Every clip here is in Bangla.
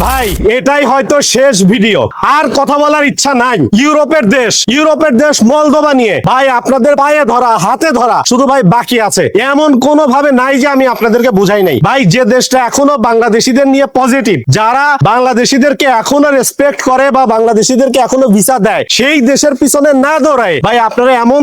ভাই এটাই হয়তো শেষ ভিডিও, আর কথা বলার ইচ্ছা নাই। ইউরোপের দেশ মলদোভা নিয়ে ভাই আপনাদের পায়ে ধরা হাতে ধরা শুধু ভাই বাকি আছে, এমন কোনো ভাবে নাই যে আমি আপনাদেরকে বুঝাই নাই। ভাই যে দেশটা এখনো বাংলাদেশিদের নিয়ে পজিটিভ, যারা বাংলাদেশিদেরকে এখনো রেসপেক্ট করে বা বাংলাদেশিদেরকে এখনো ভিসা দেয়, সেই দেশের পিছনে না দৌড়ায় ভাই আপনারা এমন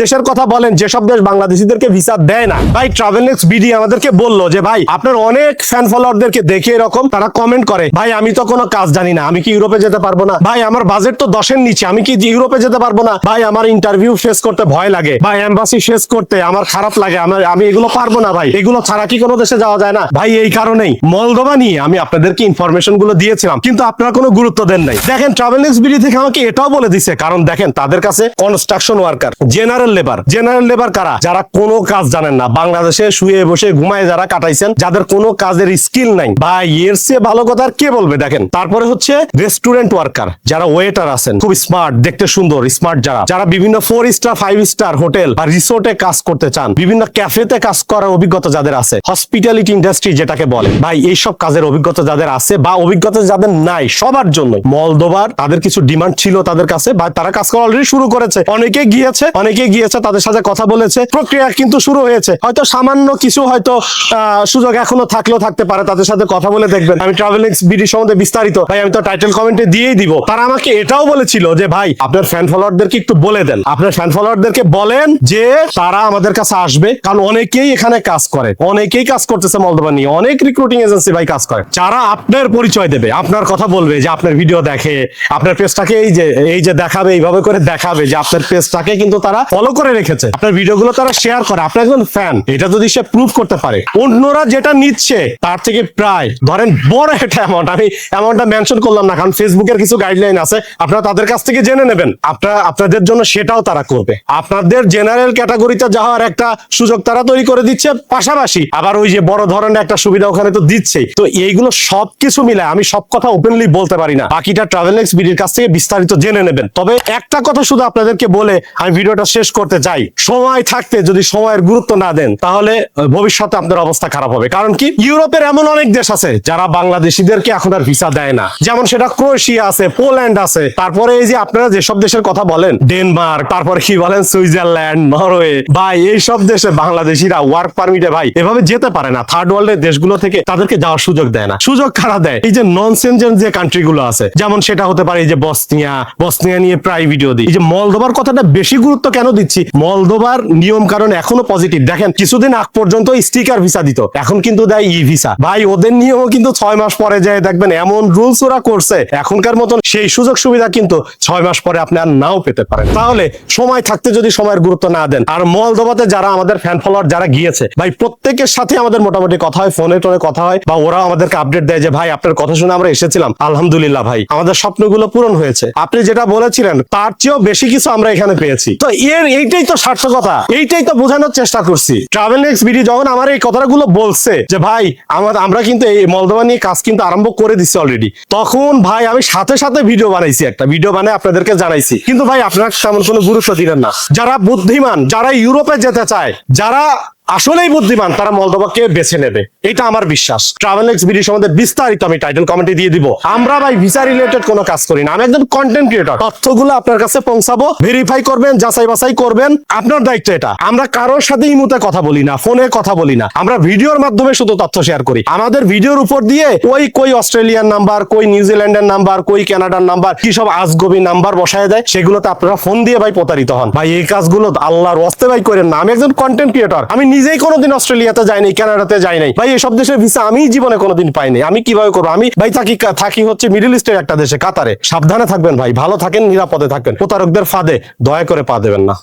দেশের কথা বলেন যেসব দেশ বাংলাদেশিদেরকে ভিসা দেয় না। ভাই ট্রাভেল নেক্সট বিডি আমাদেরকে বললো যে ভাই আপনার অনেক ফ্যান ফলোয়ারদেরকে দেখে এরকম তারা কমেন্ট করে, ভাই আমি তো কোনো কাজ জানি না, আমি কি ইউরোপে যেতে পারবো না, ভাই আমার বাজেট তো 10-এর নিচে, আমি কি ইউরোপে যেতে পারবো না, ভাই আমার ইন্টারভিউ ফেস করতে ভয় লাগে, ভাই এমবাসি ফেস করতে আমার খারাপ লাগে, আমি এগুলো পারবো না, ভাই এগুলো ছাড়া কি কোনো দেশে যাওয়া যায় না। ভাই এই কারণেই মলদোভা নিয়ে আমি আপনাদেরকে ইনফরমেশন গুলো দিয়েছিলাম, কিন্তু আপনারা কোনো গুরুত্ব দেন নাই। দেখেন ট্রাভেল নেক্সট বিডি থেকে আমাকে এটাও বলে দিছে, কারণ দেখেন তাদের কাছে কনস্ট্রাকশন ওয়ার্কার, জেনারেল লেবার কারা, যারা কোনো কাজ জানেন না, বাংলাদেশে শুয়ে বসে ঘুমায় যারা কাটাইছেন, যাদের কোনো কাজের স্কিল নাই, ভাই এর চেয়ে ভালো কথা আর কে বলবে। দেখেন তারপরে হচ্ছে রেস্টুরেন্ট ওয়ার্কার, যারা ওয়েটার আছেন, খুব স্মার্ট, দেখতে সুন্দর স্মার্ট, যারা বিভিন্ন 4 স্টার 5 স্টার হোটেল বা রিসোর্টে কাজ করতে চান, বিভিন্ন ক্যাফেতে কাজ করার অভিজ্ঞতা যাদের আছে, হসপিটালিটি ইন্ডাস্ট্রি যেটাকে বলে, ভাই এইসব কাজের অভিজ্ঞতা যাদের আছে বা অভিজ্ঞতা যাদের নাই, সবার জন্য মলদোভার তাদের কিছু ডিমান্ড ছিল তাদের কাছে, বা তারা কাজ করা অলরেডি শুরু করেছে, অনেকে গিয়েছে তাদের সাথে কথা বলেছে, প্রক্রিয়া কিন্তু শুরু হয়েছে। হয়তো সামান্য কিছু হয়তো সুযোগ এখনো থাকলেও থাকতে পারে, তাদের সাথে কথা বলে দেখবেন। আমি ট্রাভেল নেক্সট বিডি সম্বন্ধে বিস্তারিত ভাই আমি তো টাইটেল কমেন্টে দিয়েই দিব। তারা আমাকে এটাও বলেছিল যে ভাই আপনার ফ্যান ফলোয়ারদেরকে একটু বলে দেন, আপনার ফ্যান ফলোয়ারদেরকে বলেন যে তারা আমাদের কাছে আসবে, কারণ অনেকেই এখানে কাজ করে, অনেকেই কাজ করতেছে মলদোভা নিয়ে, অনেক রিক্রুটিং এজেন্সি ভাই কাজ করে, যারা আপনার পরিচয় দেবে, আপনার কথা বলবে, যে আপনার ভিডিও দেখে, আপনার পেজটাকে এই যে দেখাবে, এইভাবে করে দেখাবে যে আপনার পেজটাকে কিন্তু তারা ফলো করে রেখেছে, আপনার ভিডিওগুলো তারা শেয়ার করে, আপনার একজন ফ্যান, এটা যদি সে প্রুভ করতে পারে, অন্যরা যেটা নিচ্ছে তার থেকে প্রায় ধরেন বড় একটা অ্যামাউন্ট, আমি অ্যামাউন্টটা মেনশন করলাম না কারণ ফেসবুকের কিছু গাইডলাইন আছে, আপনারা তাদের কাছ থেকে জেনে নেবেন, আপনাদের জন্য সেটাও তারা করবে। আপনাদের জেনারেল ক্যাটাগরিতে যাওয়ার একটা সুযোগ তারা তৈরি করে দিচ্ছে, পাশাপাশি আবার ওই যে বড় ধরনের একটা সুবিধা ওখানে তো দিচ্ছেই। তো এইগুলো সবকিছু মিলে আমি সব কথা ওপেনলি বলতে পারি না, বাকিটা ট্রাভেল নেক্সট বিডির কাছ থেকে বিস্তারিত জেনে নেবেন। তবে একটা কথা শুধু আপনাদেরকে বলে আমি ভিডিওটা শেষ করতে চাই, সময় থাকতে যদি সময়ের গুরুত্ব না দেন তাহলে ভবিষ্যতে আপনার অবস্থা খারাপ হবে। কারণ কি, ইউরোপের এমন অনেক দেশ আছে যারা বাংলাদেশিদেরকে এখন আর ভিসা দেয় না, যেমন সেটা ক্রোয়েশিয়া আছে, পোল্যান্ড আছে, তারপরে এই যে আপনারা যেসব দেশের কথা বলেন, ডেনমার্ক, তারপরে কি বলেন সুইজারল্যান্ড, নরওয়ে, ভাই এইসব দেশে বাংলাদেশিরা ওয়ার্ক পারমিটে ভাই এভাবে যেতে পারে না। থার্ড ওয়ার্ল্ডের দেশগুলো থেকে তাদেরকে যাওয়ার সুযোগ দেয় না। সুযোগ কারা দেয়? এই যে নন সেনজেন যে কান্ট্রি গুলো আছে, যেমন সেটা হতে পারে এই যে বসনিয়া নিয়ে প্রায় ভিডিও দিই। এই যে মলদোভার কথাটা বেশি গুরুত্ব কেন দিচ্ছি, মলদোভার নিয়ম কারণ এখনো পজিটিভ। দেখেন কিছুদিন আগ পর্যন্ত স্টিকার ভিসা দিত, এখন কিন্তু দেয় ই ভিসা। ভাই ওদের নিয়েও কিন্তু 6 মাস পরে যায় দেখবেন এমন রুলস ওরা করছে, এখনকার মতন সেই সুযোগ সুবিধা কিন্তু 6 মাস পরে আপনি আর নাও পেতে পারেন। তাহলে সময় থাকতে যদি সময়ের গুরুত্ব না দেন, আর মলদোভাতে যারা আমাদের ফ্যান ফলোয়ার যারা গিয়েছে ভাই প্রত্যেকের সাথে আমাদের মোটামুটি কথা হয়, ফোনে টোনে কথা হয়, বা ওরা আমাদেরকে আপডেট দেয় যে ভাই আপনার কথা শুনে আমরা এসেছিলাম, আলহামদুলিল্লাহ ভাই আমাদের স্বপ্নগুলো পূরণ হয়েছে, আপনি যেটা বলেছিলেন তার চেয়েও বেশি কিছু আমরা এখানে পেয়েছি। তো এইটাই তো সার্থকতা, এইটাই তো বোঝানোর চেষ্টা করছি। ট্রাভেল নেক্সট বিডি যখন আমার এই কথাগুলো বলছে যে ভাই আমরা কিন্তু এই মলদোভা নিয়ে কাজ কিন্তু আরম্ভ করে দিচ্ছি অলরেডি, তখন ভাই আমি সাথে সাথে ভিডিও বানাইছি, একটা ভিডিও বানাই আপনাদেরকে জানাইছি, কিন্তু ভাই আপনারা তেমন কোনো গুরুত্ব দিলেন না। যারা বুদ্ধিমান, যারা ইউরোপে যেতে চায়, যারা আসলেই বুদ্ধিমান, তারা মলদোভাকে বেছে নেবে, এটা আমার বিশ্বাস। ট্রাভেল নেক্সট ভিডিও সম্বন্ধে বিস্তারিত আমি টাইটেল কমেন্টে দিয়ে দিব। আমরা ভাই ভিসা রিলেটেড কোনো কাজ করি না, আমি একজন কন্টেন্ট ক্রিয়েটর, তথ্যগুলো আপনার কাছে পৌঁছাবো, ভেরিফাই করবেন, যাচাই বাছাই করবেন, আপনার দায়িত্ব এটা। আমরা কারোর সাথে ইমুতে কথা বলি না, ফোনে কথা বলি না, আমরা ভিডিওর মাধ্যমে শুধু তথ্য শেয়ার করি। আমাদের ভিডিওর উপর দিয়ে কই অস্ট্রেলিয়ান নাম্বার, কই নিউজিল্যান্ডের নাম্বার, কই কানাডার নাম্বার, কি সব আজগবি নাম্বার বসায় দেয়, সেগুলোতে আপনারা ফোন দিয়ে ভাই প্রতারিত হন। ভাই এই কাজগুলো আল্লাহর ওয়াস্তে ভাই করেন না। আমি একজন কন্টেন্ট ক্রিয়েটর, আমি নিজেই কোনোদিন অস্ট্রেলিয়াতে যাইনি, কানাডাতে যাই নাই ভাই, এসব দেশের ভিসা আমি জীবনে কোনোদিন পাইনি। আমি কিভাবে করবো? আমি ভাই থাকি হচ্ছে মিডল ইস্টের একটা দেশে, কাতারে। সাবধানে থাকবেন ভাই, ভালো থাকেন, নিরাপদে থাকবেন, প্রতারকদের ফাঁদে দয়া করে পা দেবেন না।